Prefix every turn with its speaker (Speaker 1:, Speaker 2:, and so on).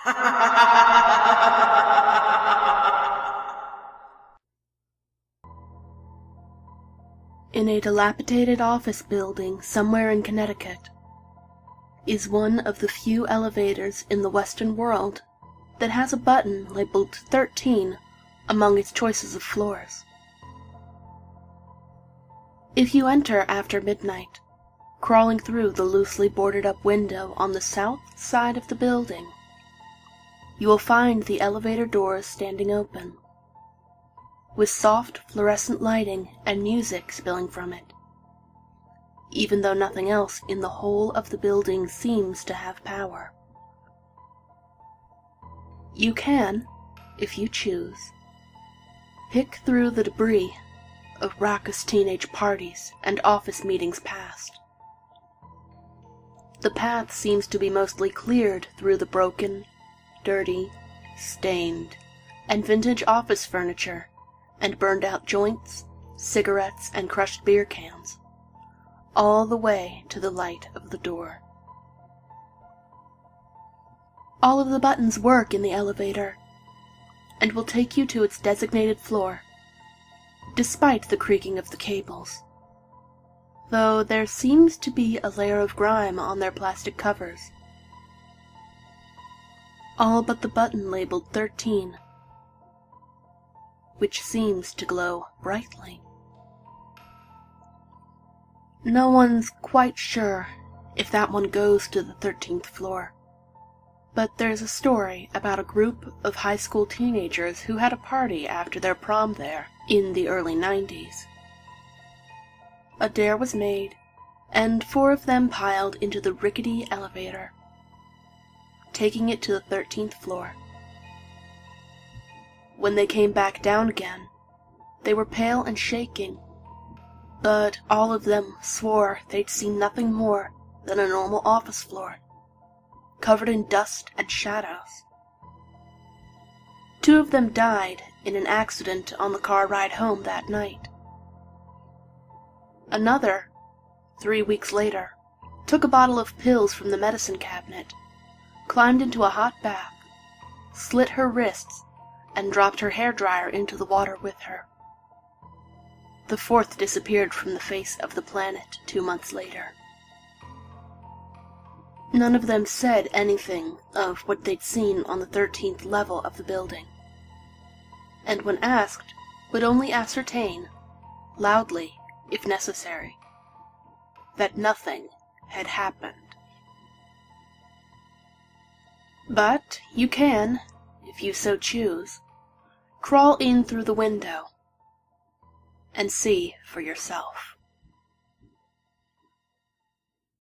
Speaker 1: In a dilapidated office building somewhere in Connecticut is one of the few elevators in the Western world that has a button labeled 13 among its choices of floors. If you enter after midnight, crawling through the loosely boarded-up window on the south side of the building, you will find the elevator doors standing open, with soft fluorescent lighting and music spilling from it, even though nothing else in the whole of the building seems to have power. You can, if you choose, pick through the debris of raucous teenage parties and office meetings past. The path seems to be mostly cleared through the broken, dirty, stained, and vintage office furniture and burned-out joints, cigarettes, and crushed beer cans, all the way to the light of the door. All of the buttons work in the elevator, and will take you to its designated floor, despite the creaking of the cables, though there seems to be a layer of grime on their plastic covers. All but the button labeled 13, which seems to glow brightly. No one's quite sure if that one goes to the 13th floor, but there's a story about a group of high school teenagers who had a party after their prom there in the early 90s. A dare was made, and 4 of them piled into the rickety elevator, taking it to the 13th floor. When they came back down again, they were pale and shaking, but all of them swore they'd seen nothing more than a normal office floor, covered in dust and shadows. 2 of them died in an accident on the car ride home that night. Another, 3 weeks later, took a bottle of pills from the medicine cabinet, climbed into a hot bath, slit her wrists, and dropped her hairdryer into the water with her. The 4th disappeared from the face of the planet 2 months later. None of them said anything of what they'd seen on the 13th level of the building, and when asked, would only ascertain, loudly if necessary, that nothing had happened. But you can, if you so choose, crawl in through the window and see for yourself.